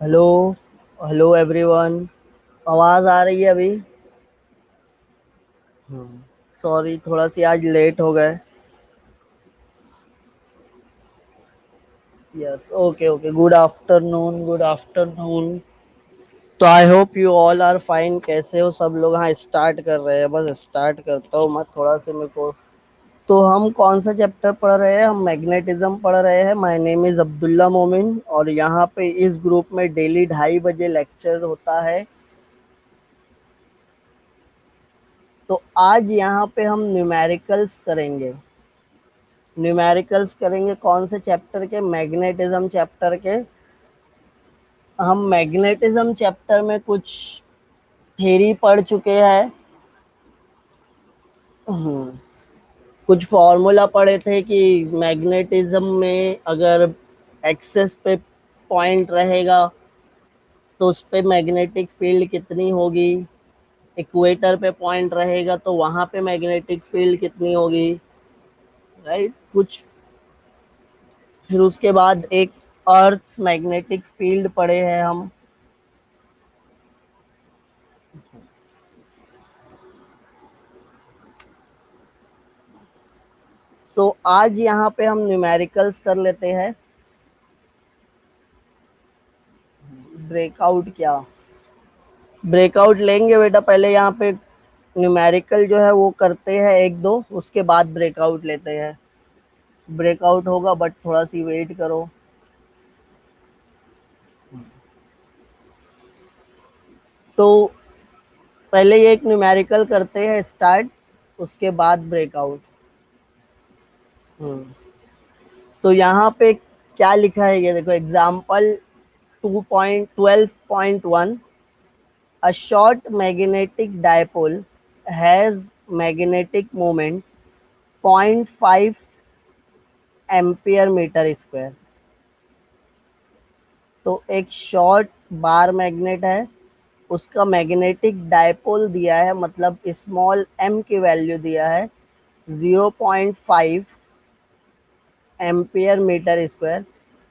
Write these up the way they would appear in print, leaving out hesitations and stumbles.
Hello. Hello everyone. आवाज़ आ रही है अभी? सॉरी, थोड़ा सी आज लेट हो गए। Yes, okay okay. Good afternoon, good afternoon. तो I hope you all are fine. कैसे हो सब लोग? हाँ, स्टार्ट कर रहे हैं। बस स्टार्ट करता हूँ मैं, थोड़ा सा मेरे को। तो हम कौन सा चैप्टर पढ़ रहे हैं? हम मैग्नेटिज्म पढ़ रहे हैं। माय नेम इज़ अब्दुल्ला मोमिन, और यहाँ पे इस ग्रुप में डेली 2:30 बजे लेक्चर होता है। तो आज यहाँ पे हम न्यूमेरिकल्स करेंगे। न्यूमेरिकल्स करेंगे कौन से चैप्टर के? मैग्नेटिज्म चैप्टर के। हम मैग्नेटिज्म चैप्टर में कुछ थ्योरी पढ़ चुके हैं। कुछ फॉर्मूला पढ़े थे कि मैग्नेटिज्म में अगर एक्सेस पे पॉइंट रहेगा तो उस पे मैग्नेटिक फील्ड कितनी होगी, इक्वेटर पे पॉइंट रहेगा तो वहां पे मैग्नेटिक फील्ड कितनी होगी, राइट? कुछ। फिर उसके बाद एक अर्थ मैग्नेटिक फील्ड पढ़े हैं हम। सो आज यहाँ पे हम न्यूमेरिकल्स कर लेते हैं। ब्रेकआउट क्या? ब्रेकआउट लेंगे बेटा, पहले यहाँ पे न्यूमेरिकल जो है वो करते हैं एक दो, उसके बाद ब्रेकआउट लेते हैं। ब्रेकआउट होगा बट थोड़ा सी वेट करो। तो पहले ये एक न्यूमेरिकल करते हैं स्टार्ट, उसके बाद ब्रेकआउट। तो यहाँ पे क्या लिखा है ये देखो। Example 2.12.1। A short magnetic dipole has magnetic moment 0.5 ampere metre square. तो एक शॉर्ट बार मैग्नेट है, उसका मैग्नेटिक डायपोल दिया है, मतलब स्मॉल एम की वैल्यू दिया है 0.5 ampere metre square.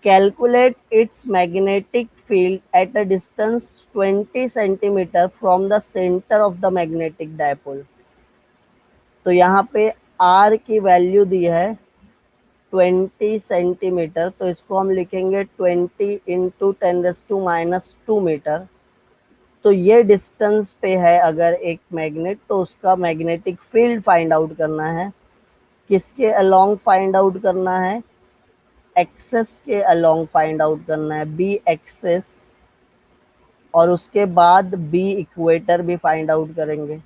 Calculate its magnetic field at a distance 20 centimetre from the centre of the magnetic dipole. तो यहाँ पे आर की वैल्यू दी है 20 सेंटीमीटर, तो इसको हम लिखेंगे 20 इंटू 10⁻²मीटर। तो ये डिस्टेंस पे है अगर एक मैग्नेट, तो उसका मैग्नेटिक फील्ड फाइंड आउट करना है। किसके अलोंग फाइंड आउट करना है? एक्सेस के अलोंग फाइंड आउट करना है, बी एक्सेस। और उसके बाद बी इक्वेटर भी फाइंड आउट करेंगे।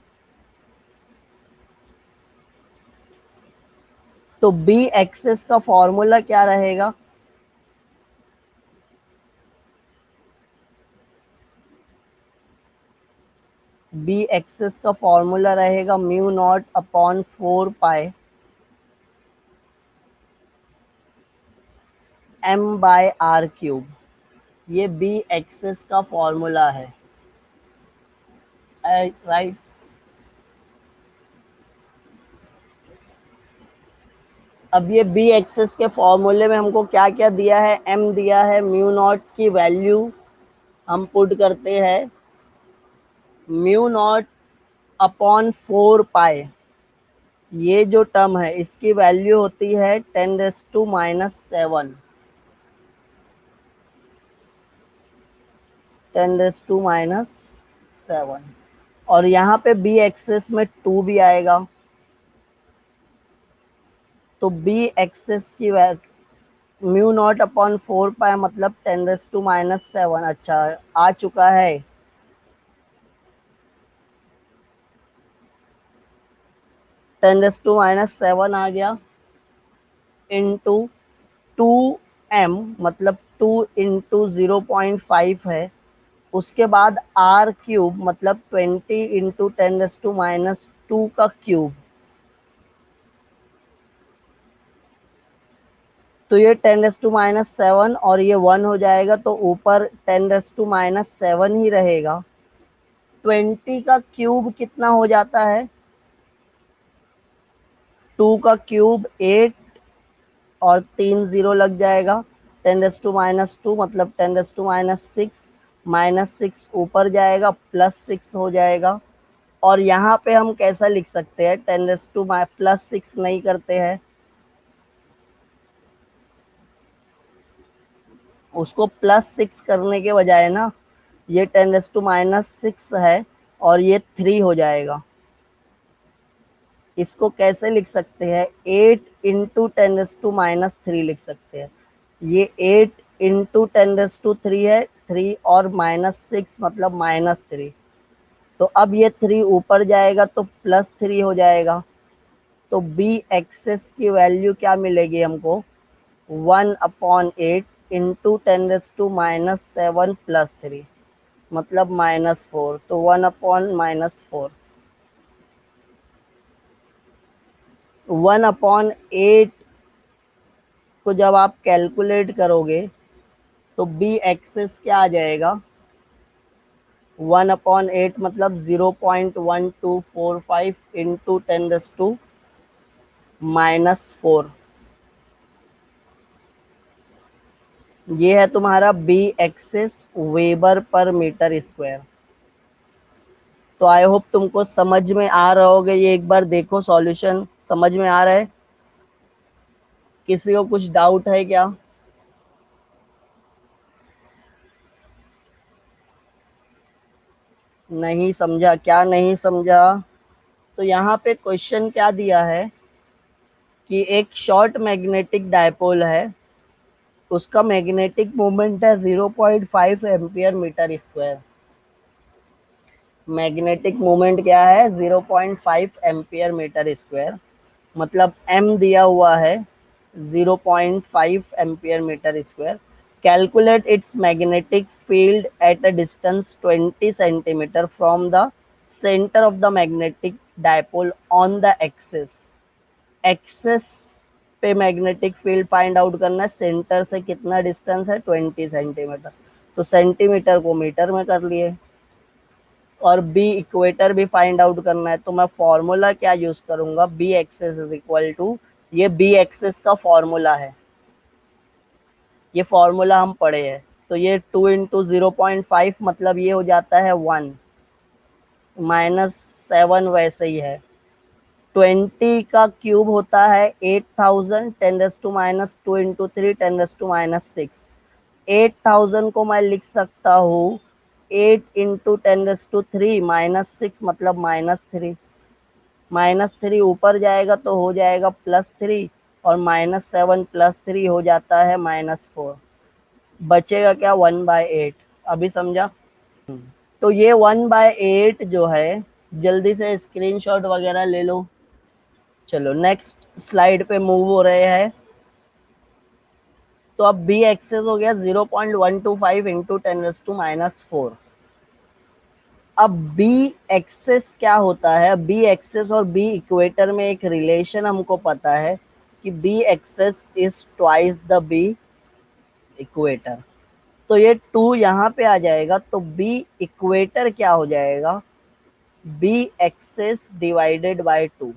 तो बी एक्सेस का फॉर्मूला क्या रहेगा? बी एक्सेस का फॉर्मूला रहेगा mu naught upon 4 pi M by R cube. ये बी एक्सेस का फॉर्मूला है, राइट? अब ये बी एक्सेस के फॉर्मूले में हमको क्या क्या दिया है? एम दिया है, म्यू नॉट की वैल्यू हम पुट करते हैं म्यू नॉट अपॉन 4 पाई। ये जो टर्म है इसकी वैल्यू होती है 10⁻⁷, 10⁻⁷। और यहाँ पे बी एक्सेस में 2 भी आएगा। तो बी एक्सेस की म्यू नॉट अपॉन 4 पाई मतलब 10⁻⁷। अच्छा, आ चुका है। 10⁻⁷ आ गया इंटू 2m, मतलब 2 इंटू 0.5 है। उसके बाद आर क्यूब मतलब 20 इंटू 10⁻² का क्यूब। तो ये 10⁻⁷ और ये 1 हो जाएगा, तो ऊपर 10⁻⁷ ही रहेगा। 20 का क्यूब कितना हो जाता है? 2 का क्यूब 8, और 3 0 लग जाएगा। 10⁻² मतलब 10⁻⁶, -6 ऊपर जाएगा, +6 हो जाएगा। और यहाँ पे हम कैसा लिख सकते हैं, 10⁻+6 नहीं करते हैं, उसको +6 करने के बजाय ना, ये 10⁻6 है और ये 3 हो जाएगा। इसको कैसे लिख सकते हैं, 8 इंटू 10⁻³ लिख सकते हैं। ये 8 इंटू 10⁻³ है, 3 और -6 मतलब -3। तो अब ये 3 ऊपर जाएगा तो +3 हो जाएगा। तो बी एक्सेस की वैल्यू क्या मिलेगी हमको, 1/8 इंटू 10⁻7 +3 मतलब -4। तो 1/-4, 1/8 को जब आप कैलकुलेट करोगे तो बी एक्सेस क्या आ जाएगा, 1/8 मतलब 0.1245 इंटू 10⁻⁻4। ये है तुम्हारा बी एक्सेस वेबर पर मीटर स्क्वायर। तो आई होप तुमको समझ में आ रहा होगा। ये एक बार देखो, सॉल्यूशन समझ में आ रहा है, किसी को कुछ डाउट है क्या? नहीं समझा? क्या नहीं समझा? तो यहाँ पे क्वेश्चन क्या दिया है कि एक शॉर्ट मैग्नेटिक डायपोल है, उसका मैग्नेटिक मोमेंट है 0.5 ampere metre square. Magnetic moment क्या है, 0.5 एम्पियर मीटर स्क्वायर, मतलब m दिया हुआ है 0.5 ampere metre square. Calculate its magnetic field at a distance 20 centimetre from the centre of the magnetic dipole on the axis. Axis पे magnetic field find out करना है, centre से कितना distance है, 20 सेंटीमीटर। तो सेंटीमीटर को मीटर में कर लिए। और बी इक्वेटर भी फाइंड आउट करना है, तो मैं फॉर्मूला क्या यूज करूंगा, B axis is equal to, ये बी एक्सेस का फॉर्मूला है, ये फॉर्मूला हम पढ़े हैं। तो ये 2 इंटू 0.5 मतलब ये हो जाता है 1, -7 वैसे ही है। 20 का क्यूब होता है 8000, 10⁻², इंटू 3 10⁻6। 8000 को मैं लिख सकता हूँ 8 इंटू 10⁻³ -6 मतलब -3। -3 ऊपर जाएगा तो हो जाएगा +3, और -7 +3 हो जाता है -4। बचेगा क्या, 1/8। अभी समझा? तो ये 1/8 जो है, जल्दी से स्क्रीनशॉट वगैरह ले लो। चलो नेक्स्ट स्लाइड पे मूव हो रहे हैं। तो अब बी एक्सेस हो गया 0.125 इंटू 10⁻⁻4। अब बी एक्सेस क्या होता है, बी एक्सेस और बी इक्वेटर में एक रिलेशन हमको पता है कि B axis is twice the B equator. तो ये 2 यहाँ पे आ जाएगा, तो बी इक्वेटर क्या हो जाएगा, B axis divided by 2।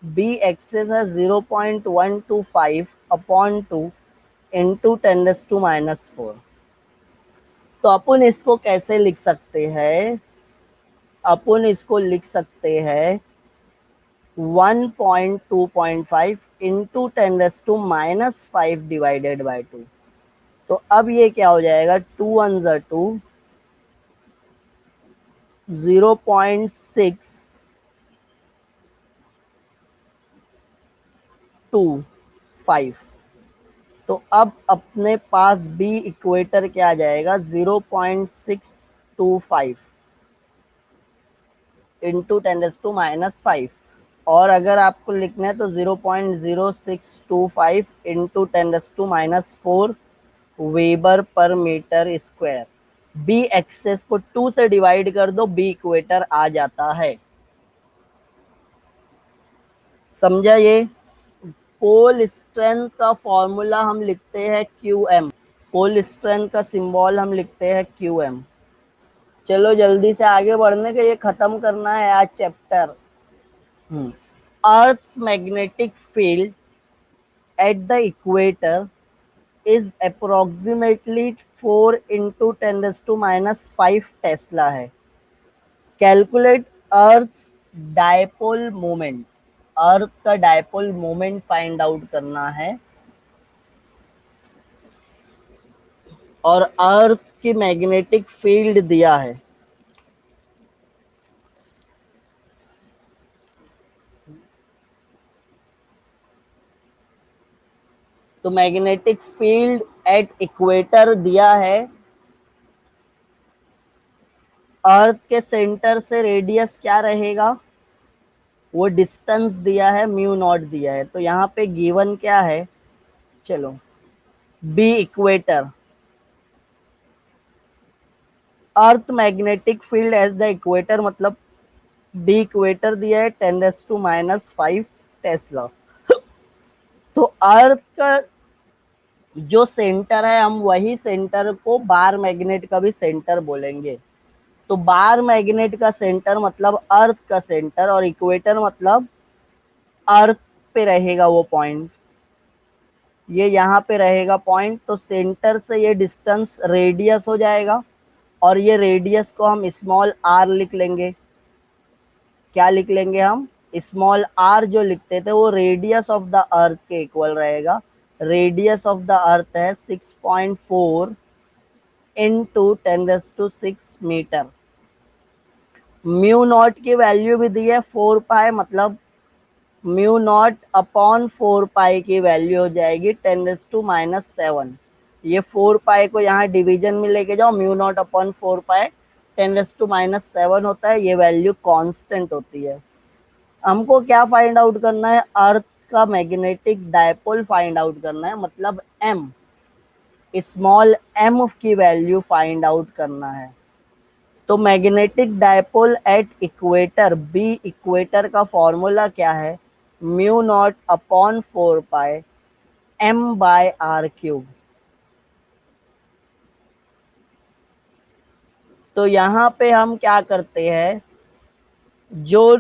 B axis है 0.125/2 इंटू 10⁻⁻4। तो अपन इसको कैसे लिख सकते हैं, अपन इसको लिख सकते हैं 1.2.5 इंटू 10⁻⁻5 डिवाइडेड बाय 2। तो अब ये क्या हो जाएगा, 2 1 2, 0.625। तो अब अपने पास बी इक्वेटर क्या आ जाएगा, 0.625 इंटू 10⁻⁻5। और अगर आपको लिखना है तो 0.0625 इंटू 10⁻⁻4 वेबर पर मीटर स्क्वायर। बी एक्सेस को 2 से डिवाइड कर दो, बी इक्वेटर आ जाता है। समझा ये? पोल स्ट्रेंथ का फॉर्मूला हम लिखते हैं QM। पोल स्ट्रेंथ का सिंबल हम लिखते हैं QM। चलो जल्दी से आगे बढ़ने के, ये खत्म करना है आज chapter. Earth's magnetic field at the equator is approximately 4 × 10⁻⁵ Tesla है। कैलकुलेट अर्थ डायपोल मोमेंट, अर्थ का डायपोल मोमेंट फाइंड आउट करना है और अर्थ की मैग्नेटिक फील्ड दिया है। तो मैग्नेटिक फील्ड एट इक्वेटर दिया है, अर्थ के सेंटर से रेडियस क्या रहेगा, वो डिस्टेंस दिया है, म्यू नॉट दिया है। तो यहाँ पे गिवन क्या है, चलो B equator, earth magnetic field at the equator, मतलब बी इक्वेटर दिया है 10⁻⁵ टेस्ला। तो अर्थ का जो सेंटर है, हम वही सेंटर को बार मैग्नेट का भी सेंटर बोलेंगे। तो बार मैग्नेट का सेंटर मतलब अर्थ का सेंटर, और इक्वेटर मतलब अर्थ पे रहेगा वो पॉइंट, ये यहाँ पे रहेगा पॉइंट। तो सेंटर से ये डिस्टेंस रेडियस हो जाएगा, और ये रेडियस को हम स्मॉल आर लिख लेंगे। क्या लिख लेंगे हम, स्मॉल आर जो लिखते थे वो रेडियस ऑफ द अर्थ के इक्वल रहेगा। रेडियस ऑफ द अर्थ है 6.4 × 10⁶ मीटर। म्यू नॉट की वैल्यू भी दी है 4 पाई, मतलब म्यू नॉट अपॉन 4 पाई की वैल्यू हो जाएगी 10⁻⁷। ये 4 पाई को यहाँ डिवीजन में लेके जाओ, म्यू नॉट अपॉन 4 पाई 10⁻⁷ होता है, ये वैल्यू कांस्टेंट होती है। हमको क्या फाइंड आउट करना है, अर्थ का मैग्नेटिक डायपोल फाइंड आउट करना है, मतलब एम, स्मॉल एम की वैल्यू फाइंड आउट करना है। तो magnetic dipole at equator, B equator का फॉर्मूला क्या है, म्यू नॉट अपॉन 4 पाई m/r³। तो यहाँ पे हम क्या करते हैं, जो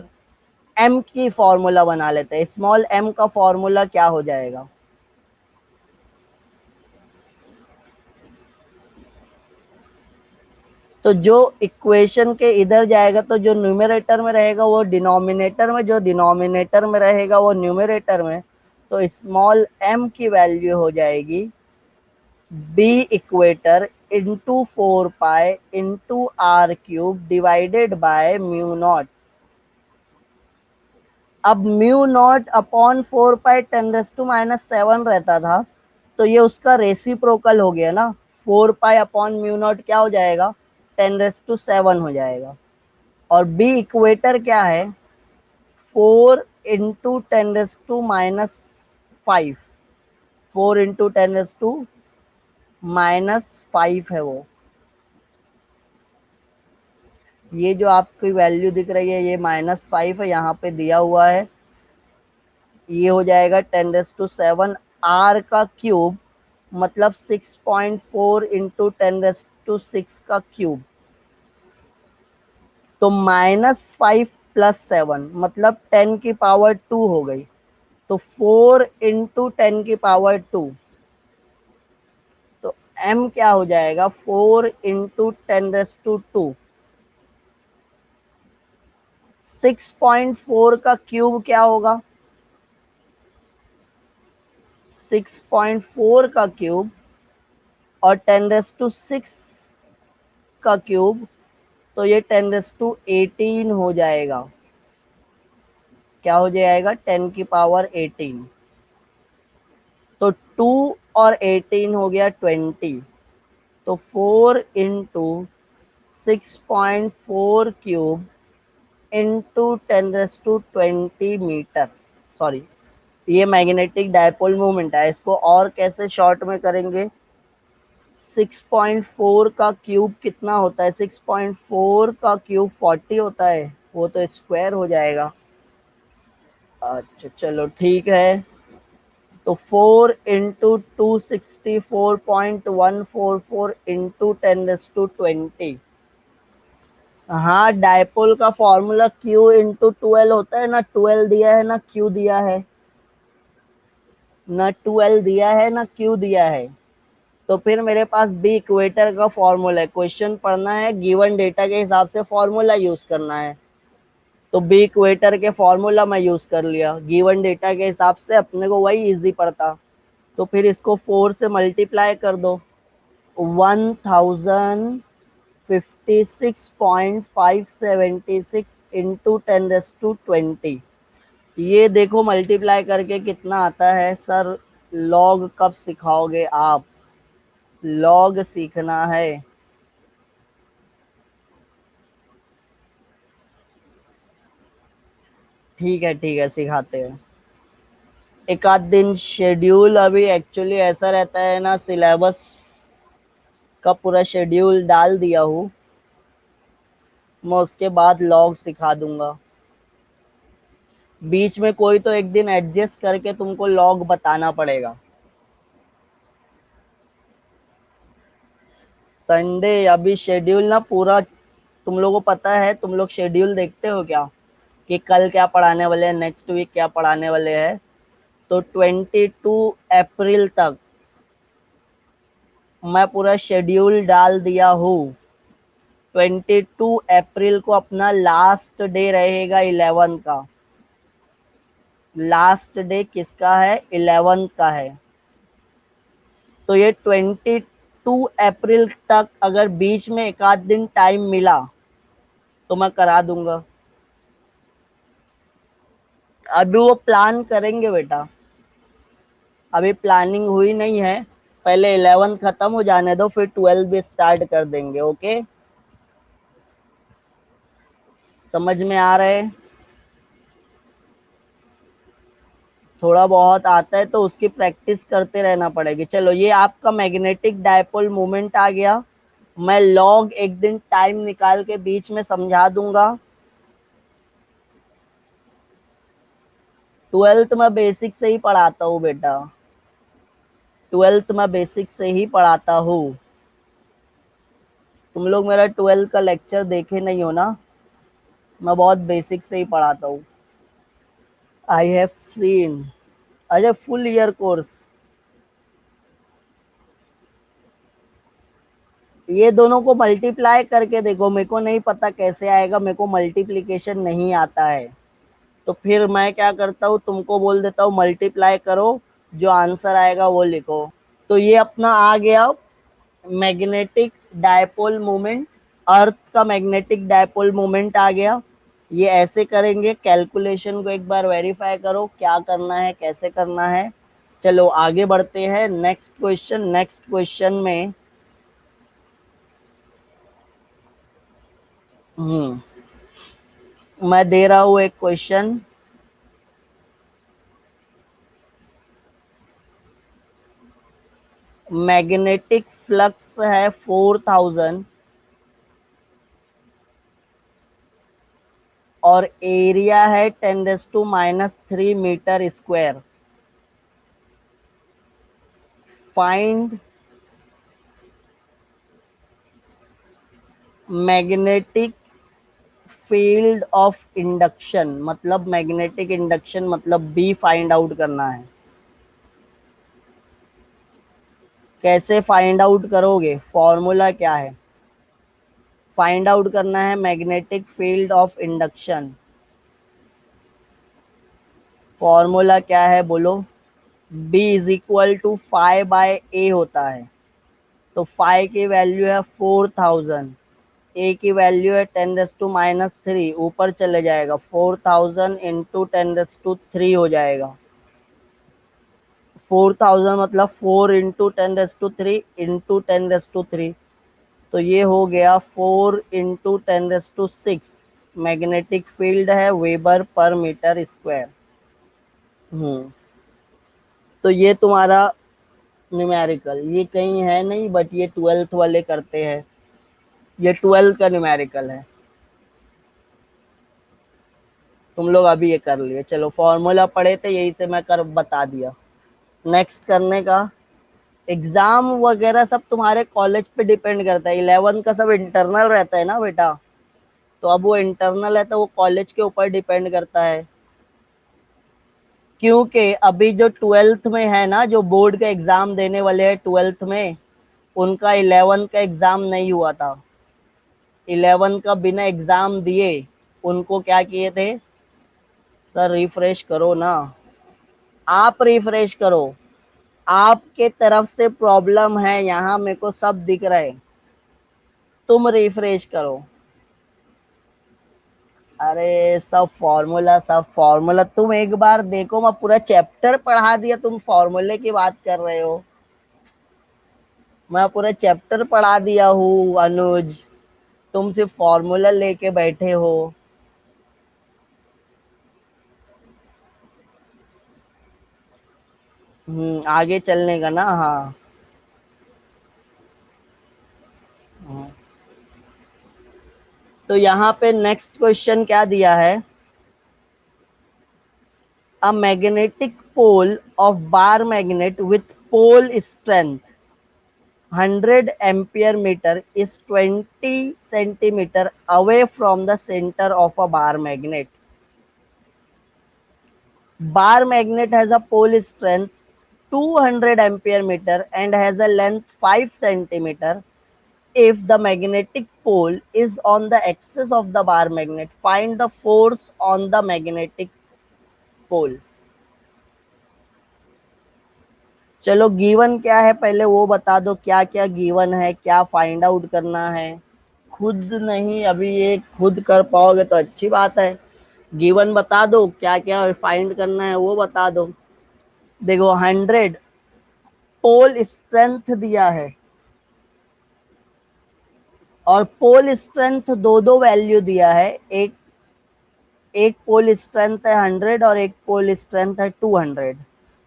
m की फॉर्मूला बना लेते हैं। स्मॉल m का फॉर्मूला क्या हो जाएगा, तो जो इक्वेशन के इधर जाएगा तो जो न्यूमरेटर में रहेगा वो डिनोमिनेटर में, जो डिनोमिनेटर में रहेगा वो न्यूमरेटर में। तो स्मॉल m की वैल्यू हो जाएगी B equator into 4 pi into r³ divided by mu naught. अब म्यू नॉट अपॉन 4 पाई 10⁻⁷ रहता था, तो ये उसका रेसिप्रोकल हो गया ना, 4 पाई अपॉन म्यू नॉट क्या हो जाएगा, 10⁻⁷ हो जाएगा। और बी इक्वेटर क्या है, 4 × 10⁻⁵, 4 × 10⁻⁵ है वो। ये जो आपकी वैल्यू दिख रही है ये -5 है, यहाँ पे दिया हुआ है, ये हो जाएगा 10⁻⁷। आर का क्यूब मतलब 6.4 × 10⁻⁶ का क्यूब। तो -5 + 7 मतलब 10⁻² हो गई। तो 4 × 10⁻², तो m क्या हो जाएगा, 4 × 10⁻²। 6.4 का क्यूब क्या होगा, 6.4 का क्यूब और 10⁻⁶ का क्यूब, तो ये 10⁻18 हो जाएगा। क्या हो जाएगा, 10⁻18। तो 2 और 18 हो गया 20। तो 4 × 6.4 क्यूब इंटू 10⁻20 मीटर। सॉरी, ये मैग्नेटिक डायपोल मूवमेंट है, इसको और कैसे शॉर्ट में करेंगे। 6.4 का क्यूब कितना होता है, 6.4 का क्यूब 40 होता है, वो तो स्क्वायर हो जाएगा। अच्छा चलो ठीक है। तो 4 × 264.144 इंटू 10⁻20। हाँ, डायपोल का फॉर्मूला Q × 12 होता है ना, 12 दिया है ना Q दिया है, ना 12 दिया है ना Q दिया है। तो फिर मेरे पास बी इक्वेटर का फॉर्मूला है, क्वेश्चन पढ़ना है, गिवन डेटा के हिसाब से फॉर्मूला यूज करना है। तो बी इक्वेटर के फॉर्मूला मैं यूज कर लिया, गिवन डेटा के हिसाब से अपने को वही इजी पड़ता। तो फिर इसको 4 से मल्टीप्लाई कर दो, 1056.576 इंटू 10⁻20। ये देखो मल्टीप्लाई करके कितना आता है सर। लॉग कब सिखाओगे आप? लॉग सीखना है। ठीक है सिखाते हैं। एक आध दिन शेड्यूल, अभी एक्चुअली ऐसा रहता है ना, सिलेबस का पूरा शेड्यूल डाल दिया हूँ, मैं उसके बाद लॉग सिखा दूंगा। बीच में कोई तो एक दिन एडजस्ट करके तुमको लॉग बताना पड़ेगा। संडे अभी शेड्यूल ना पूरा, तुम लोगों को पता है, तुम लोग शेड्यूल देखते हो क्या कि कल क्या पढ़ाने वाले हैं, नेक्स्ट वीक क्या पढ़ाने वाले हैं? तो 22 अप्रैल तक मैं पूरा शेड्यूल डाल दिया हूँ। 22 अप्रैल को अपना लास्ट डे रहेगा 11 का। लास्ट डे किसका है? 11 का है। तो ये 22 अप्रैल तक अगर बीच में एक आध दिन टाइम मिला तो मैं करा दूंगा। अभी वो प्लान करेंगे बेटा, अभी प्लानिंग हुई नहीं है। पहले 11 खत्म हो जाने दो, फिर 12 भी स्टार्ट कर देंगे। ओके, समझ में आ रहे? थोड़ा बहुत आता है तो उसकी प्रैक्टिस करते रहना पड़ेगी। चलो, ये आपका मैग्नेटिक डायपोल मोमेंट आ गया। मैं लॉग एक दिन टाइम निकाल के बीच में समझा दूंगा। 12th में बेसिक से ही पढ़ाता हूँ बेटा, 12th में बेसिक से ही पढ़ाता हूँ। तुम लोग मेरा 12th का लेक्चर देखे नहीं हो ना, मैं बहुत बेसिक से ही पढ़ाता हूँ। I have seen. अरे फुल ईयर कोर्स। ये दोनों को मल्टीप्लाई करके देखो, मेरे को नहीं पता कैसे आएगा, मेरे को मल्टीप्लीकेशन नहीं आता है। तो फिर मैं क्या करता हूँ, तुमको बोल देता हूँ मल्टीप्लाई करो, जो आंसर आएगा वो लिखो। तो ये अपना आ गया मैग्नेटिक डायपोल मोमेंट। अर्थ का मैग्नेटिक डायपोल मोमेंट आ गया। ये ऐसे करेंगे, कैलकुलेशन को एक बार वेरीफाई करो क्या करना है, कैसे करना है। चलो आगे बढ़ते हैं, नेक्स्ट क्वेश्चन। नेक्स्ट क्वेश्चन में मैं दे रहा हूं एक क्वेश्चन। मैग्नेटिक फ्लक्स है 4000 और एरिया है 10⁻³ metre square. Find magnetic field of induction, मतलब मैग्नेटिक इंडक्शन मतलब बी फाइंड आउट करना है। कैसे फाइंड आउट करोगे? फॉर्मूला क्या है? फाइंड आउट करना है magnetic field of induction. Formula क्या है बोलो? B is equal to five by a होता है। तो फाइव की वैल्यू है 4000, ए की वैल्यू है 10⁻³ ऊपर चले जाएगा, 4000 इंटू 10⁻³ हो जाएगा। 4000 मतलब 4 इंटू 10⁻³ इंटू 10⁻³। तो ये हो गया 4 इंटू 10⁻⁶। मैग्नेटिक फील्ड है वेबर पर मीटर स्क्वायर। तो ये तुम्हारा न्यूमेरिकल, ये कहीं है नहीं, बट ये 12th वाले करते हैं। ये 12th का न्यूमेरिकल है, तुम लोग अभी ये कर लिए। चलो फॉर्मूला पढ़े थे, यही से मैं कर बता दिया। नेक्स्ट करने का, एग्जाम वगैरह सब तुम्हारे कॉलेज पे डिपेंड करता है। 11 का सब इंटरनल रहता है ना बेटा, तो अब वो इंटरनल है तो वो कॉलेज के ऊपर डिपेंड करता है। क्योंकि अभी जो 12th में है ना, जो बोर्ड का एग्जाम देने वाले हैं 12th में, उनका 11 का एग्जाम नहीं हुआ था। 11 का बिना एग्जाम दिए उनको क्या किए थे? सर रिफ्रेश करो ना, आप रिफ्रेश करो। आपके तरफ से प्रॉब्लम है, यहाँ मेरे को सब दिख रहा है, तुम रिफ्रेश करो। अरे सब फॉर्मूला तुम एक बार देखो, मैं पूरा चैप्टर पढ़ा दिया, तुम फॉर्मूले की बात कर रहे हो। मैं पूरा चैप्टर पढ़ा दिया हूँ अनुज, तुम सिर्फ फॉर्मूला लेके बैठे हो। आगे चलने का ना, हाँ। हम्म, तो यहाँ पे नेक्स्ट क्वेश्चन क्या दिया है? A magnetic pole of bar magnet with pole strength 100 ampere meter is 20 centimeter away from the center of a bar magnet. Bar magnet has a pole strength 200 ampere meter and has a length 5 centimeter. If the magnetic pole is on the axis of the bar magnet, find the force on the magnetic pole. चलो given क्या है पहले वो बता दो, क्या क्या given है, क्या फाइंड आउट करना है। खुद नहीं, अभी ये खुद कर पाओगे तो अच्छी बात है। गिवन बता दो, क्या क्या फाइंड करना है वो बता दो। देखो 100 पोल स्ट्रेंथ दिया है, और पोल स्ट्रेंथ दो दो वैल्यू दिया है। एक एक पोल स्ट्रेंथ है 100 और एक पोल स्ट्रेंथ है 200।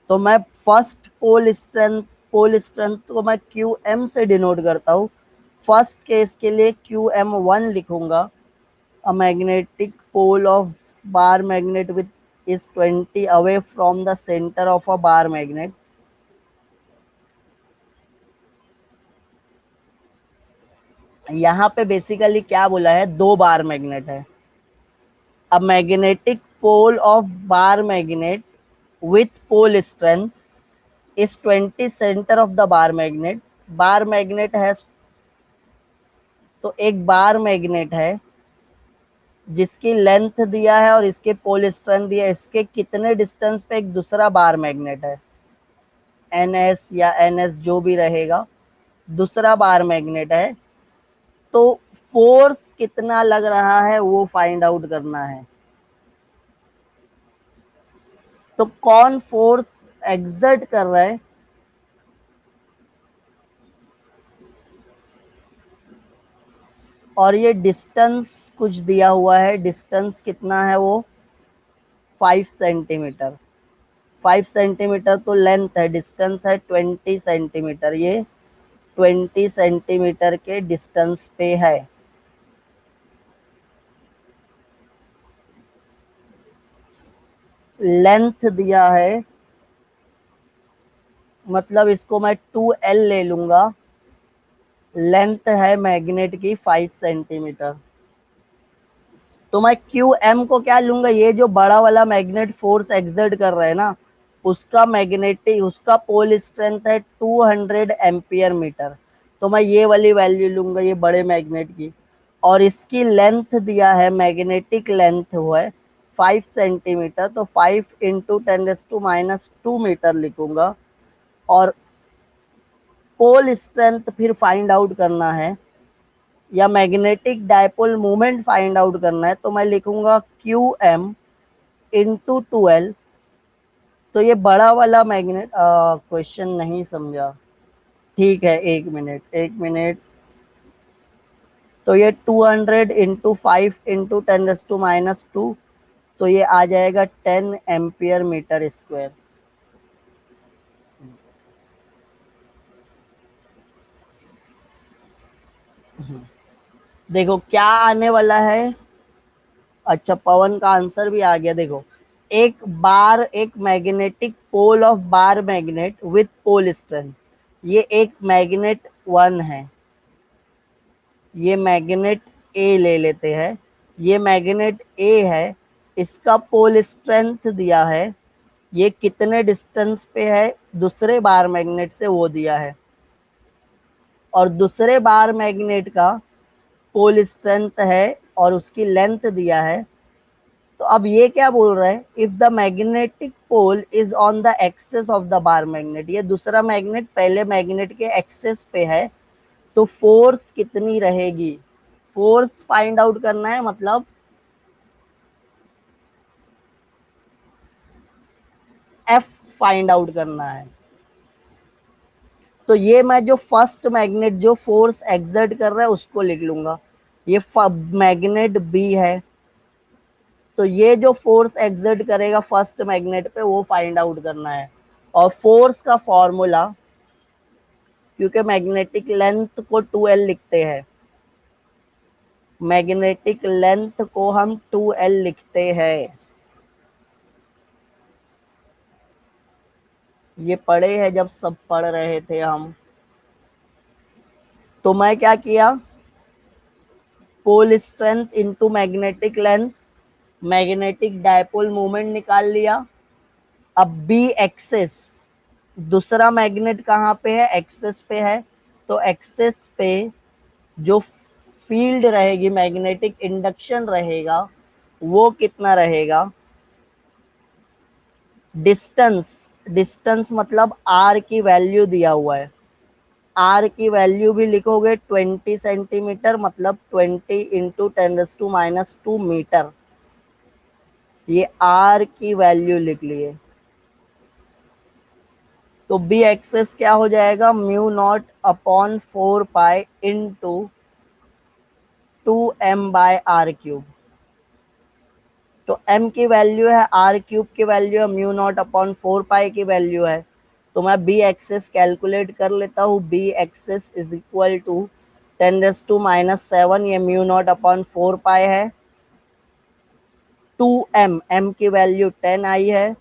तो मैं फर्स्ट पोल स्ट्रेंथ को मैं क्यू एम से डिनोट करता हूँ। फर्स्ट केस के लिए क्यू एम 1 लिखूंगा। A magnetic pole of bar magnet with is 20 away from the center of a bar magnet. यहाँ पे बेसिकली क्या बोला है, दो बार मैग्नेट है। A magnetic pole of bar magnet with pole strength is 20 center of the bar magnet. Bar magnet है, तो एक बार मैग्नेट है जिसकी लेंथ दिया है और इसके पोल स्ट्रेंथ दिया है। इसके कितने डिस्टेंस पे एक दूसरा बार मैग्नेट है, एन एस या एन एस जो भी रहेगा, दूसरा बार मैग्नेट है। तो फोर्स कितना लग रहा है वो फाइंड आउट करना है। तो कौन फोर्स एग्जर्ट कर रहा है? और ये डिस्टेंस कुछ दिया हुआ है, डिस्टेंस कितना है वो 5 सेंटीमीटर। 5 सेंटीमीटर तो लेंथ है, डिस्टेंस है 20 सेंटीमीटर। ये 20 सेंटीमीटर के डिस्टेंस पे है। लेंथ दिया है, मतलब इसको मैं 2L ले लूंगा। लेंथ है मैग्नेट की 5 सेंटीमीटर। तो मैं क्यू एम को क्या लूंगा, ये जो बड़ा वाला मैग्नेट फोर्स एक्सर्ट कर रहा है ना, उसका पोल स्ट्रेंथ है 200 एम्पियर मीटर। तो मैं ये वाली वैल्यू लूंगा, ये बड़े मैग्नेट की। और इसकी लेंथ दिया है, मैग्नेटिक लेंथ हुआ है 5 सेंटीमीटर। तो 5 × 10⁻² लिखूंगा। और पोल स्ट्रेंथ फिर फाइंड आउट करना है, या magnetic dipole moment find out करना है, तो मैं लिखूंगा क्यू एम इंटू 12। तो ये बड़ा वाला मैग्नेट, क्वेश्चन नहीं समझा। ठीक है, एक मिनट। तो ये 200 × 5 × 10⁻²। तो ये आ जाएगा 10 एम्पियर मीटर स्क्वायर। देखो क्या आने वाला है। अच्छा, पवन का आंसर भी आ गया। देखो, एक magnetic pole of bar magnet with pole strength. ये एक मैग्नेट 1 है, ये मैग्नेट ए ले लेते हैं। ये मैग्नेट ए है, इसका पोल स्ट्रेंथ दिया है, ये कितने डिस्टेंस पे है दूसरे बार मैग्नेट से वो दिया है। और दूसरे बार मैग्नेट का पोल स्ट्रेंथ है और उसकी लेंथ दिया है। तो अब ये क्या बोल रहा है, if the magnetic pole is on the axis of the bar magnet, ये दूसरा मैग्नेट पहले मैग्नेट के एक्सेस पे है, तो फोर्स कितनी रहेगी, फोर्स फाइंड आउट करना है, मतलब एफ फाइंड आउट करना है। तो ये मैं जो फर्स्ट मैग्नेट जो फोर्स एक्सर्ट कर रहा है उसको लिख लूंगा, ये मैग्नेट बी है, तो ये जो फोर्स एक्सर्ट करेगा फर्स्ट मैग्नेट पे वो फाइंड आउट करना है। और फोर्स का फॉर्मूला, क्योंकि मैग्नेटिक लेंथ को 2L लिखते हैं, मैग्नेटिक लेंथ को हम 2L लिखते हैं, ये पढ़े हैं जब सब पढ़ रहे थे हम। तो मैं क्या किया, pole strength into magnetic length, magnetic dipole moment निकाल लिया। अब बी एक्सेस, दूसरा मैग्नेट कहाँ पे है, एक्सेस पे है, तो एक्सेस पे जो फील्ड रहेगी, मैग्नेटिक इंडक्शन रहेगा, वो कितना रहेगा, डिस्टेंस, डिस्टेंस मतलब आर की वैल्यू दिया हुआ है, आर की वैल्यू भी लिखोगे 20 सेंटीमीटर, मतलब 20 इंटू 10⁻²⁻² मीटर, ये आर की वैल्यू लिख लिए। तो बी एक्सेस क्या हो जाएगा, mu naught upon 4 pi into 2m/r³। तो m की वैल्यू है, r³ की वैल्यू है, म्यू नॉट अपॉन 4 पाई की वैल्यू है। तो मैं बी एक्सेस कैलकुलेट कर लेता हूँ, B axis is equal to 10⁻⁷, ये म्यू नॉट अपॉन 4 पाई है, 2m, m की वैल्यू 10 आई है,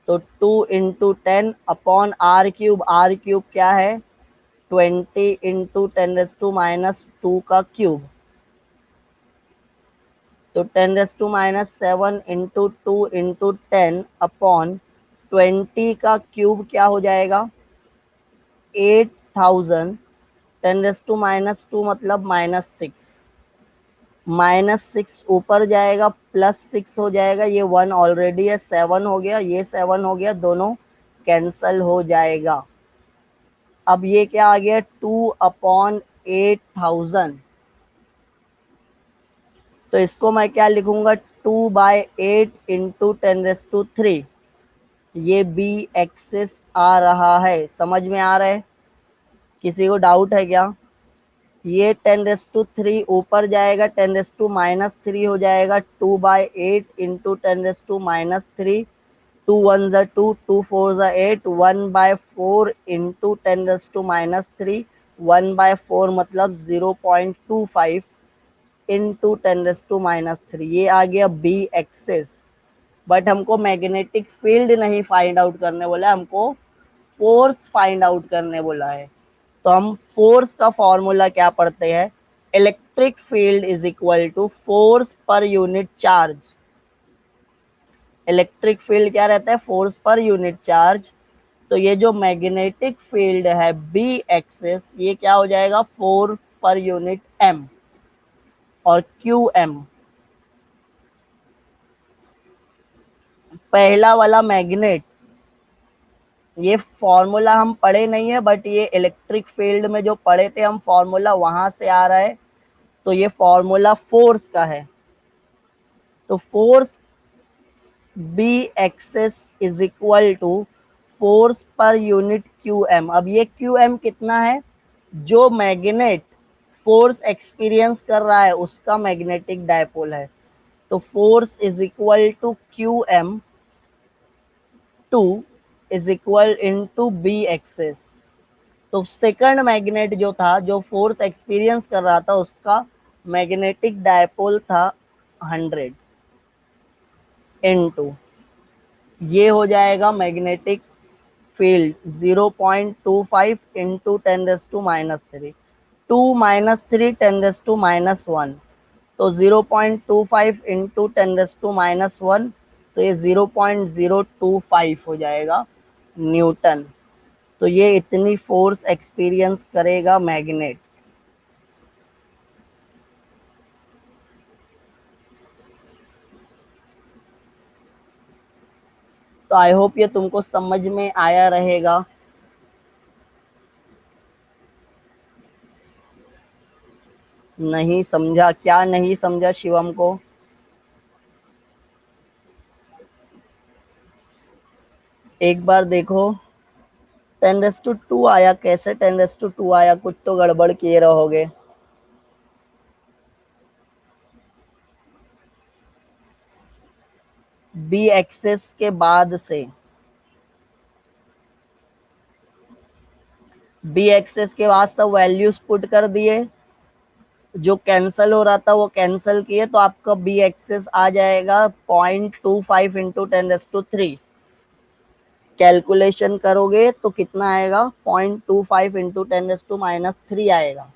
तो 2 इंटू 10 अपॉन r³ क्या है, 20 इंटू 10⁻² का क्यूब, तो 10⁻⁷ इंटू 2 इंटू 10 अपॉन 20 का क्यूब क्या हो जाएगा, 8000, 10⁻² मतलब -6, -6 ऊपर जाएगा +6 हो जाएगा, ये 1 ऑलरेडी है, 7 हो गया, ये 7 हो गया, दोनों कैंसल हो जाएगा। अब ये क्या आ गया, 2/8000, तो इसको मैं क्या लिखूंगा, 2/8 इंटू 10⁻3, ये बी एक्सेस आ रहा है, समझ में आ रहा है, किसी को डाउट है क्या, ये 10⁻³ ऊपर जाएगा, 10⁻³ हो जाएगा, 2/8 इंटू 10⁻³, 2 1 ज़ा 2, 2 4 ज़ा 8, 1/4 इंटू 10⁻³ 1/4 मतलब 0.25 इंटू 10⁻³ ये आ गया बी एक्सेस। बट हमको मैग्नेटिक फील्ड नहीं फाइंड आउट करने बोला, हमको फोर्स फाइंड आउट करने बोला है। तो हम फोर्स का फॉर्मूला क्या पढ़ते हैं, electric field is equal to force per unit charge. Electric field क्या रहता है, फोर्स पर यूनिट चार्ज। तो ये जो मैग्नेटिक फील्ड है बी एक्सेस, ये क्या हो जाएगा, फोर्स पर यूनिट एम और क्यू एम। पहला वाला मैग्नेट, ये फॉर्मूला हम पढ़े नहीं है, बट ये इलेक्ट्रिक फील्ड में जो पढ़े थे हम फॉर्मूला, वहां से आ रहा है, तो ये फॉर्मूला फोर्स का है। तो force B axis is equal to force per unit Q M. अब ये क्यू एम कितना है, जो मैग्नेट फोर्स एक्सपीरियंस कर रहा है उसका मैग्नेटिक डायपोल है। तो force is equal to Q M 2 is equal into B axis. तो सेकंड मैग्नेट जो था, जो फोर्स एक्सपीरियंस कर रहा था, उसका मैग्नेटिक डायपोल था 100 इनटू, ये हो जाएगा मैग्नेटिक फील्ड 0.25 इंटू 10⁻³ 2 - 3 10⁻⁻1, तो 0.25 इंटू 10⁻⁻1, तो ये 0.025 हो जाएगा न्यूटन। तो ये इतनी फोर्स एक्सपीरियंस करेगा मैग्नेट। तो आई होप ये तुमको समझ में आया रहेगा। नहीं समझा? क्या नहीं समझा शिवम को? एक बार देखो। 10⁻² आया? कैसे 10⁻² आया? कुछ तो गड़बड़ किए रहोगे। बी एक्सेस के बाद से, बी एक्सेस के बाद सब वैल्यूज पुट कर दिए, जो कैंसल हो रहा था वो कैंसल किए, तो आपका बी एक्सेस आ जाएगा 0.25 इंटू 10⁻³ कैलकुलेशन करोगे तो कितना आएगा? 0.25 इंटू 10⁻³ आएगा।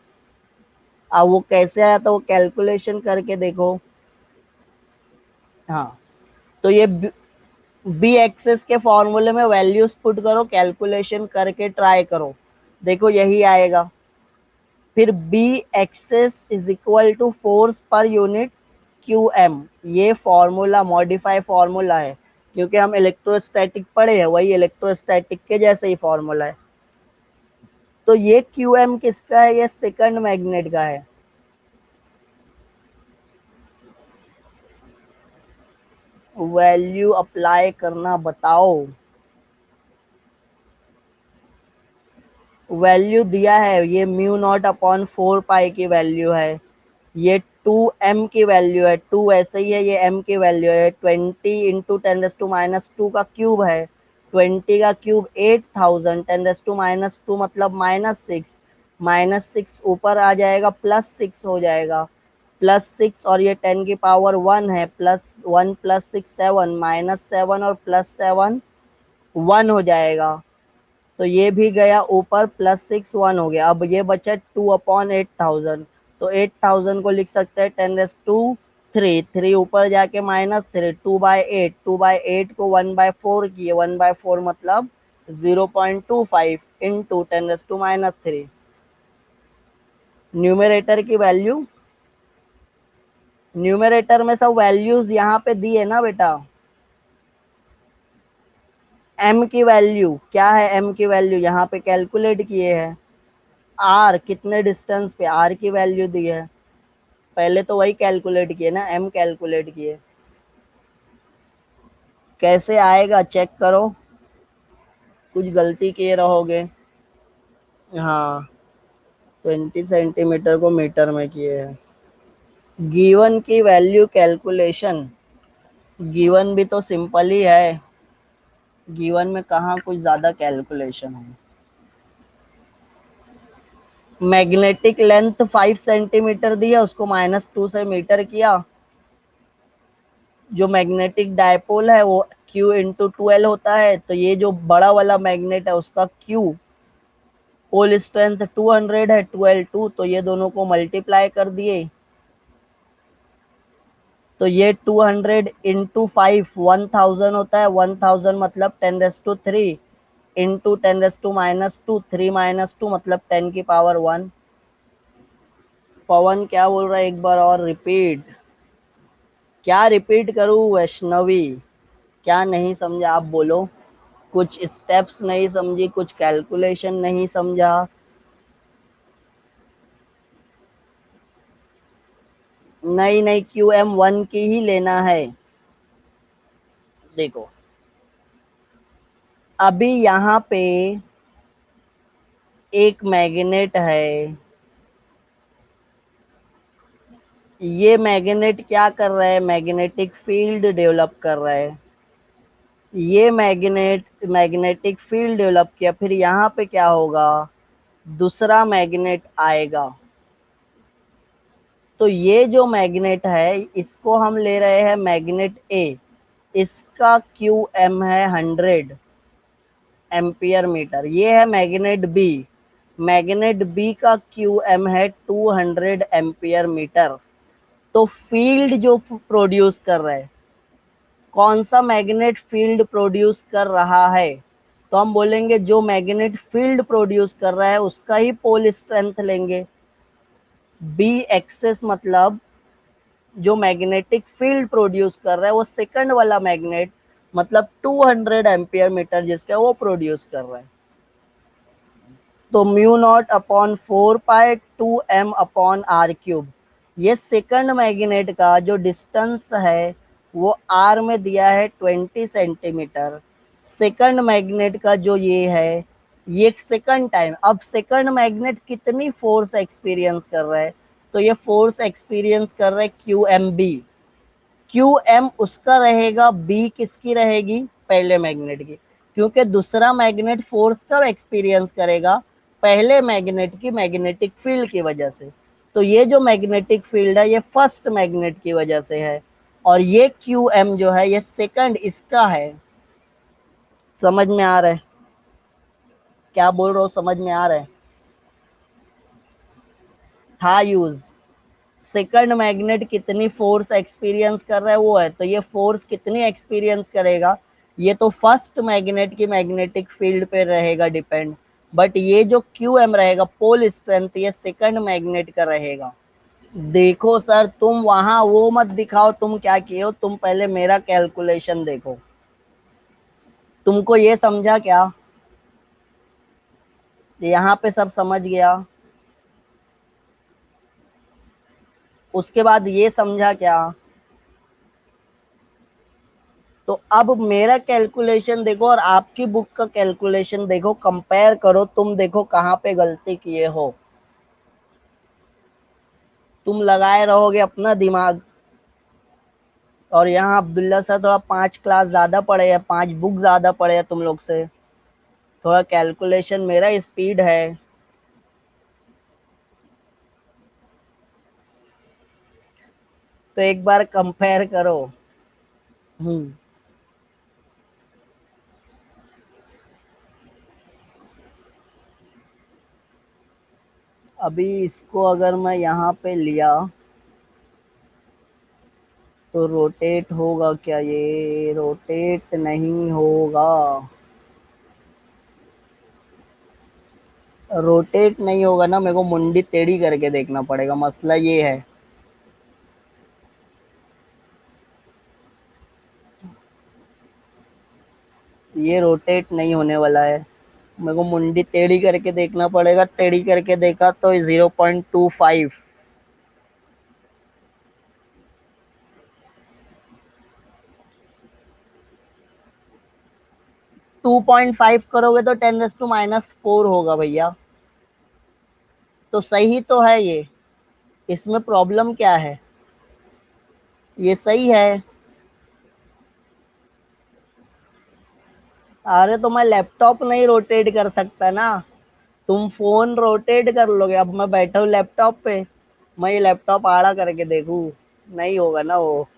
अब वो कैसे आया था वो कैलकुलेशन करके देखो। हाँ, तो ये बी एक्सेस के फॉर्मूले में वैल्यूज पुट करो, कैलकुलेशन करके ट्राई करो, देखो यही आएगा। फिर B axis is equal to force per unit Q M. ये फॉर्मूला मॉडिफाई फॉर्मूला है, क्योंकि हम इलेक्ट्रोस्टैटिक पढ़े हैं, वही इलेक्ट्रोस्टैटिक के जैसे ही फॉर्मूला है। तो ये क्यू एम किसका है? ये सेकंड मैग्नेट का है। वैल्यू अप्लाई करना बताओ। वैल्यू दिया है, ये μ0/4 पाई की वैल्यू है। ये 2m की वैल्यू है, 2 ऐसे ही है, ये m की वैल्यू है। 20 × 10⁻² का क्यूब है। 20 का क्यूब 8000, 10⁻² मतलब -6, -6 ऊपर आ जाएगा, +6 हो जाएगा, +6 और ये 10⁻1 है, +1 +6 7, -7 और +7 1 हो जाएगा। तो ये भी गया ऊपर, +6 1 हो गया। अब ये बचा 2/8000, तो 8000 को लिख सकते हैं 10⁻3, 3 ऊपर जाके -3, 2/8, 2/8 को 1/4 किए, 1/4 मतलब 0.25 इंटू 10⁻3। न्यूमरेटर की वैल्यू, न्यूमरेटर में सब वैल्यूज यहाँ पे दी है ना बेटा। एम की वैल्यू क्या है? एम की वैल्यू यहाँ पे कैलकुलेट किए हैं। आर कितने डिस्टेंस पे, आर की वैल्यू दी है, पहले तो वही कैलकुलेट किए ना, एम कैलकुलेट किए। कैसे आएगा चेक करो, कुछ गलती किए रहोगे। हाँ, 20 सेंटीमीटर को मीटर में किए हैं। गिवन की वैल्यू कैलकुलेशन, गिवन भी तो सिंपल ही है, गिवन में कहाँ कुछ ज्यादा कैलकुलेशन है। मैग्नेटिक लेंथ 5 सेंटीमीटर दी है, उसको -2 से मीटर किया। जो मैग्नेटिक डायपोल है वो Q×12 होता है, तो ये जो बड़ा वाला मैग्नेट है उसका Q पोल स्ट्रेंथ 200 है, 12 2, तो ये दोनों को मल्टीप्लाई कर दिए। तो ये 200 इंटू 5 1000 होता है, 1000 मतलब 10⁻³ इंटू 10⁻², 3 - 2 मतलब 10⁻1। पवन क्या बोल रहा है? एक बार और रिपीट। क्या रिपीट करूं वैष्णवी? क्या नहीं समझा आप बोलो। कुछ स्टेप्स नहीं समझी, कुछ कैलकुलेशन नहीं समझा। नहीं नहीं, QM1 की ही लेना है। देखो, अभी यहाँ पे एक मैग्नेट है, ये मैग्नेट क्या कर रहा है? मैग्नेटिक फील्ड डेवलप कर रहा है। ये मैग्नेटिक फील्ड डेवलप किया, फिर यहाँ पे क्या होगा? दूसरा मैग्नेट आएगा। तो ये जो मैग्नेट है इसको हम ले रहे हैं मैग्नेट ए, इसका QM है 100 एम्पियर मीटर। ये है मैग्नेट बी, मैग्नेट बी का QM है 200 एम्पियर मीटर। तो फील्ड जो प्रोड्यूस कर रहा है, कौन सा मैग्नेट फील्ड प्रोड्यूस कर रहा है? तो हम बोलेंगे जो मैग्नेट फील्ड प्रोड्यूस कर रहा है उसका ही पोल स्ट्रेंथ लेंगे। बी एक्सेस मतलब जो मैग्नेटिक फील्ड प्रोड्यूस कर रहा है वो सेकंड वाला मैग्नेट मतलब 200 एम्पियर मीटर जिसका वो प्रोड्यूस कर रहा है। तो म्यू नॉट अपॉन 4 पाई 2m अपॉन r क्यूब। ये सेकंड मैग्नेट का जो डिस्टेंस है वो r में दिया है 20 सेंटीमीटर। सेकंड मैग्नेट का जो ये है ये सेकंड टाइम, अब सेकंड मैग्नेट कितनी फोर्स एक्सपीरियंस कर रहा है, तो ये फोर्स एक्सपीरियंस कर रहा है Q M B. Q M उसका रहेगा, बी किसकी रहेगी, पहले मैग्नेट की, क्योंकि दूसरा मैग्नेट फोर्स कब एक्सपीरियंस करेगा, पहले मैग्नेट की मैग्नेटिक फील्ड की वजह से। तो ये जो मैग्नेटिक फील्ड है ये फर्स्ट मैग्नेट की वजह से है, और ये क्यू एम जो है ये सेकंड इसका है। समझ में आ रहा है क्या बोल रहा हूँ, समझ में आ रहा है, था यूज। सेकंड मैग्नेट कितनी फोर्स एक्सपीरियंस कर रहा है वो है, तो ये फोर्स कितनी एक्सपीरियंस करेगा ये तो फर्स्ट मैग्नेट की मैग्नेटिक फील्ड पे रहेगा डिपेंड, बट ये जो क्यू एम रहेगा पोल स्ट्रेंथ ये सेकंड मैग्नेट का रहेगा। देखो सर तुम वहां वो मत दिखाओ तुम क्या किए हो, तुम पहले मेरा कैलकुलेशन देखो। तुमको ये समझा क्या, यहाँ पे सब समझ गया, उसके बाद ये समझा क्या, तो अब मेरा कैलकुलेशन देखो और आपकी बुक का कैलकुलेशन देखो, कंपेयर करो, तुम देखो कहाँ पे गलती किए हो। तुम लगाए रहोगे अपना दिमाग, और यहाँ अब्दुल्ला सर थोड़ा 5 क्लास ज्यादा पढ़े हैं, 5 बुक ज्यादा पढ़े हैं तुम लोग से, थोड़ा कैलकुलेशन मेरा स्पीड है। तो एक बार कंपेयर करो। हम्म। अभी इसको अगर मैं यहाँ पे लिया तो रोटेट होगा क्या, ये रोटेट नहीं होगा, रोटेट नहीं होगा ना, मेरे को मुंडी टेढ़ी करके देखना पड़ेगा, मसला ये है। ये रोटेट नहीं होने वाला है, मेरे को मुंडी टेढ़ी करके देखना पड़ेगा, टेढ़ी करके देखा तो 0.25। 2.5 करोगे तो 10⁻⁴ होगा भैया। तो सही तो है ये, इसमें प्रॉब्लम क्या है, ये सही है। अरे तो मैं लैपटॉप नहीं रोटेट कर सकता ना, तुम फोन रोटेट कर लोगे, अब मैं बैठा हूँ लैपटॉप पे, मैं ये लैपटॉप आड़ा करके देखूँ, नहीं होगा ना वो।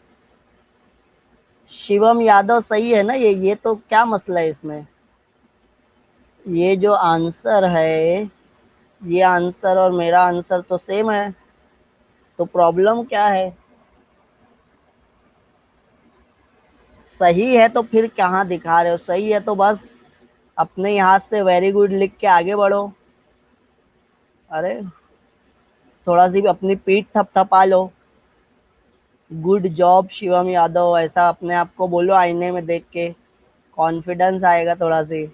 शिवम यादव सही है ना, ये तो क्या मसला है इसमें, ये जो आंसर है, ये आंसर और मेरा आंसर तो सेम है, तो प्रॉब्लम क्या है। सही है तो फिर कहाँ दिखा रहे हो, सही है तो बस अपने हाथ से वेरी गुड लिख के आगे बढ़ो। अरे थोड़ा सी भी अपनी पीठ थपथपा लो, गुड जॉब शिवम यादव, ऐसा अपने आप को बोलो आईने में देख के, कॉन्फिडेंस आएगा थोड़ा सी।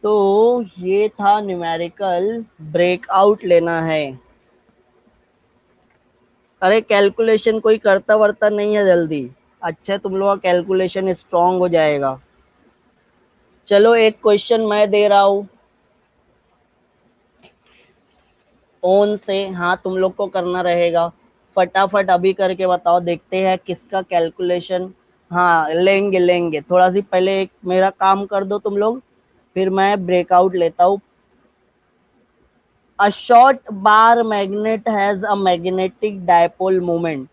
तो ये था न्यूमेरिकल ब्रेकआउट लेना है। अरे कैलकुलेशन कोई करता वर्ता नहीं है जल्दी, अच्छा तुम लोग का कैलकुलेशन स्ट्रांग हो जाएगा। चलो एक क्वेश्चन मैं दे रहा हूँ ओन से, हाँ तुम लोग को करना रहेगा, फटाफट अभी करके बताओ, देखते हैं किसका कैलकुलेशन। हाँ लेंगे लेंगे, थोड़ा सी पहले एक मेरा काम कर दो तुम लोग, फिर मैं ब्रेकआउट लेता हूँ। A short bar magnet has a magnetic dipole moment.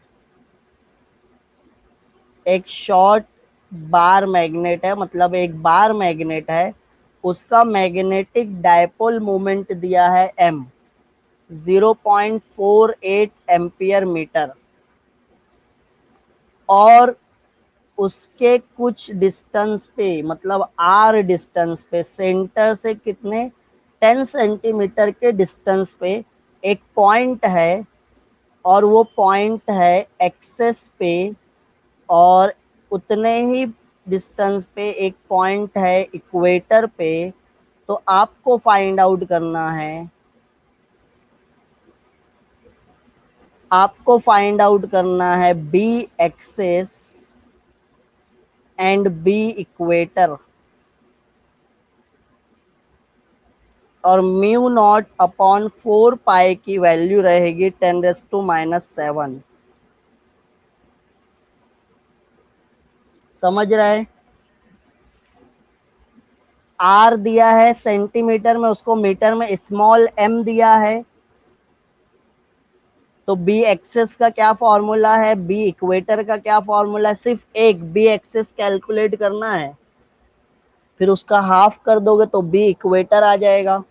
एक शॉर्ट बार मैग्नेट है, मतलब एक बार मैग्नेट है, उसका मैग्नेटिक डायपोल मोमेंट दिया है m, 0.48 एम्पियर मीटर। और उसके कुछ डिस्टेंस पे, मतलब आर डिस्टेंस पे, सेंटर से कितने 10 सेंटीमीटर के डिस्टेंस पे एक पॉइंट है, और वो पॉइंट है एक्सेस पे, और उतने ही डिस्टेंस पे एक पॉइंट है इक्वेटर पे। तो आपको फाइंड आउट करना है, B axis and B equator, और म्यू नॉट अपॉन 4 पाई की वैल्यू रहेगी 10⁻⁻⁷। समझ रहे? आर दिया है सेंटीमीटर में, उसको मीटर में स्मॉल एम दिया है। तो बी एक्सेस का क्या फॉर्मूला है, बी इक्वेटर का क्या फॉर्मूला है, सिर्फ एक बी एक्सेस कैलकुलेट करना है, फिर उसका हाफ कर दोगे तो बी इक्वेटर आ जाएगा।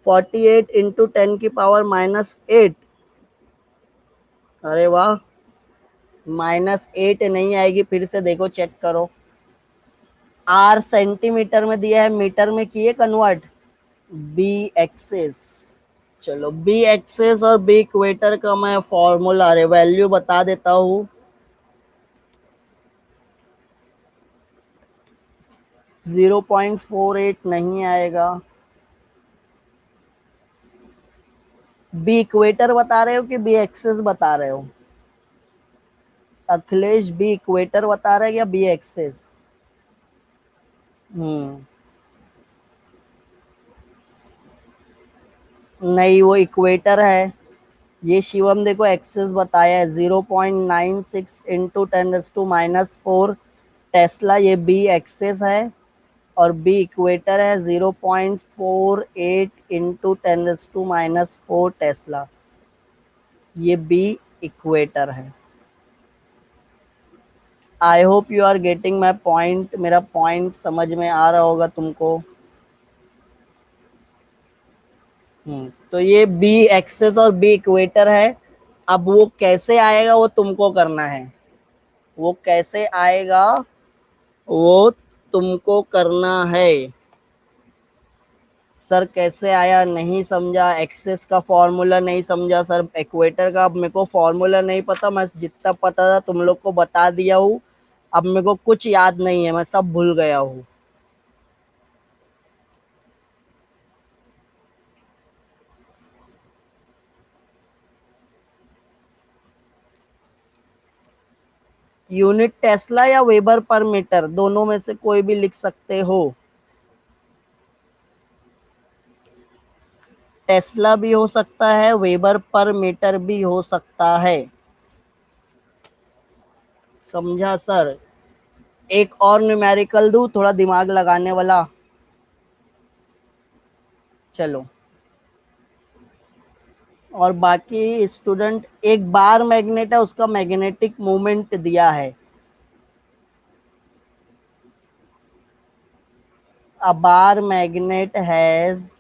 48 इंटू 10⁻⁻8। अरे वाह, -8 नहीं आएगी, फिर से देखो, चेक करो। आर सेंटीमीटर में दिया है, मीटर में किए कन्वर्ट, बी एक्सेस। चलो, बी एक्सेस और बी इक्वेटर का मैं फॉर्मूला, अरे वैल्यू बता देता हूँ। 0.48 नहीं आएगा। बी इक्वेटर बता रहे हो कि बी एक्सेस बता रहे हो? अखिलेश, बी इक्वेटर बता रहे हैं या बी एक्सेस? नहीं, वो इक्वेटर है। ये शिवम देखो एक्सेस बताया है, 0.96 इंटू 10⁻⁻4 टेस्ला, ये बी एक्सेस है। और बी इक्वेटर है 0.48 इंटू 10⁻⁴ टेस्ला, ये बी इक्वेटर है। I hope you are getting my point, मेरा पॉइंट समझ में आ रहा होगा तुमको। तो ये बी एक्सेस और बी इक्वेटर है। अब वो कैसे आएगा वो तुमको करना है, वो कैसे आएगा वो तुमको करना है। सर कैसे आया नहीं समझा, एक्सेस का फॉर्मूला नहीं समझा सर, इक्वेटर का अब मेरे को फॉर्मूला नहीं पता, मैं जितना पता था तुम लोग को बता दिया हूँ। अब मेरे को कुछ याद नहीं है, मैं सब भूल गया हूँ। यूनिट टेस्ला या वेबर पर मीटर, दोनों में से कोई भी लिख सकते हो। टेस्ला भी हो सकता है, वेबर पर मीटर भी हो सकता है। समझा सर? एक और न्यूमेरिकल दूं, थोड़ा दिमाग लगाने वाला। चलो, और बाकी स्टूडेंट, एक बार मैग्नेट है, उसका मैग्नेटिक मोमेंट दिया है। A bar magnet has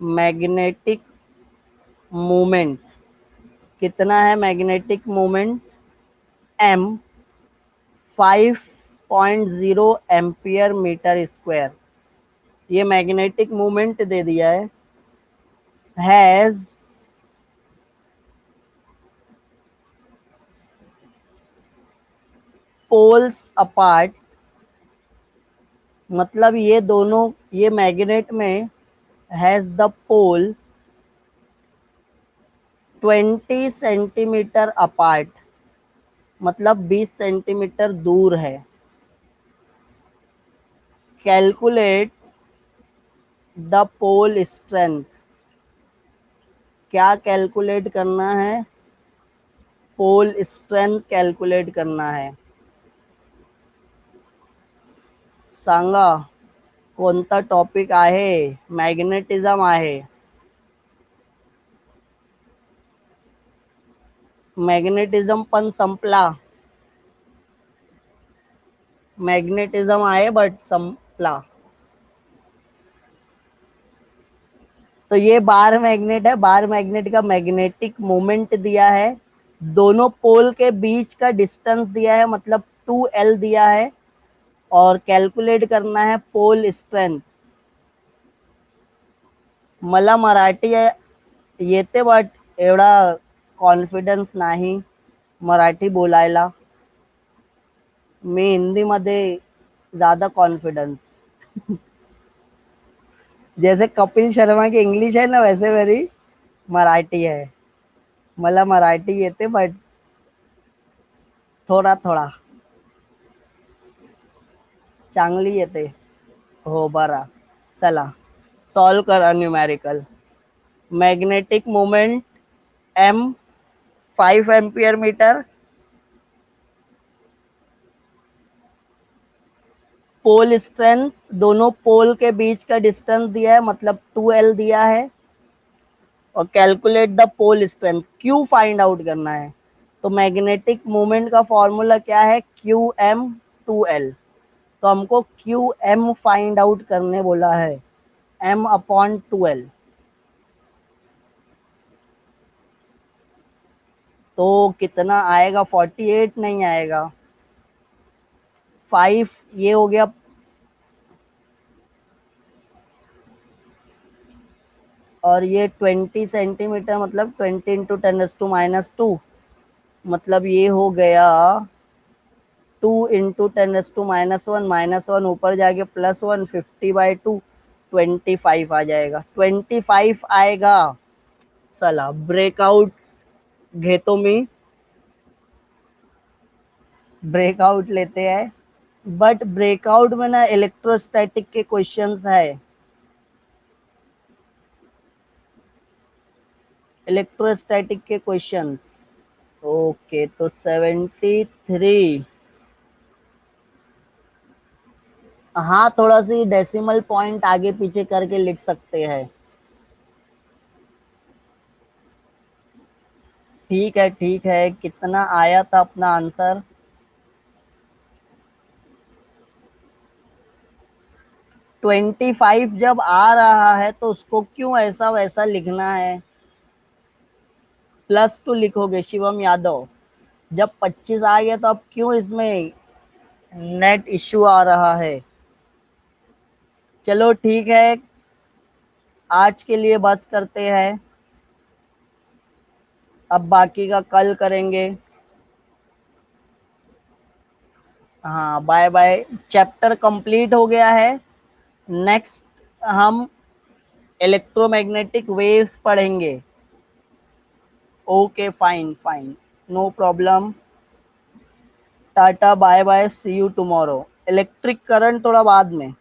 magnetic moment, कितना है magnetic moment, m 5.0 ampere metre square, ये मैग्नेटिक मोमेंट दे दिया है। हैज पोल्स अपार्ट, मतलब ये दोनों, ये मैग्नेट में has the pole 20 centimetre apart, मतलब 20 सेंटीमीटर दूर है। कैलकुलेट द पोल स्ट्रेंथ, क्या कैलकुलेट करना है, पोल स्ट्रेंथ कैलकुलेट करना है। सांगा कोणता टॉपिक आहे, मॅग्नेटिझम आहे। मॅग्नेटिझम पण संपला, मॅग्नेटिझम आहे बट संपला। तो ये बार मैग्नेट है, बार मैग्नेट का मैग्नेटिक मोमेंट दिया है दोनों पोल के बीच का डिस्टेंस दिया है, मतलब 2L दिया है, और कैलकुलेट करना है पोल स्ट्रेंथ. मला मराठी येते बट एवढा कॉन्फिडन्स नाही मराठी बोलायला. मी हिंदीमध्ये ज़्यादा कॉन्फिडेंस. जैसे कपिल शर्मा की इंग्लिश है ना, वैसे मेरी मराठी है. मला मराठी येते बट थोडा थोडा. चांगली येते. हो बरा. चला सॉल्व करा numerical. Magnetic moment m 5 ampere metre. Pole strength, दोनों पोल के बीच का डिस्टेंस दिया है, मतलब 2L दिया है, और calculate the pole strength, Q find out करना है. तो मैग्नेटिक मोमेंट का फॉर्मूला क्या है, QM2L. तो हमको QM फाइंड आउट करने बोला है, M/2L. तो कितना आएगा, 48 नहीं आएगा, 5 ये हो गया. और ये 20 सेंटीमीटर, मतलब 20 × 10⁻², मतलब ये हो गया 2 × 10⁻1, -1 ऊपर जाके +1, 50/2, 25 आ जाएगा, 25 आएगा. चला ब्रेकआउट घेतो मी. ब्रेकआउट लेते हैं. बट ब्रेकआउट में ना इलेक्ट्रोस्टैटिक के क्वेश्चंस है. इलेक्ट्रोस्टैटिक के क्वेश्चंस. ओके तो 73. हाँ थोड़ा सी डेसिमल पॉइंट आगे पीछे करके लिख सकते हैं. ठीक है ठीक है. कितना आया था अपना आंसर, 25 जब आ रहा है तो उसको क्यों ऐसा वैसा लिखना है. +2 लिखोगे शिवम यादव. जब 25 आ गया तो अब क्यों इसमें नेट इश्यू आ रहा है. चलो ठीक है, आज के लिए बस करते हैं. अब बाकी का कल करेंगे. हाँ बाय बाय. चैप्टर कंप्लीट हो गया है. नेक्स्ट हम इलेक्ट्रोमैग्नेटिक वेव्स पढ़ेंगे. Okay fine fine, no problem. टाटा bye bye, see you tomorrow. Electric current थोड़ा बाद में.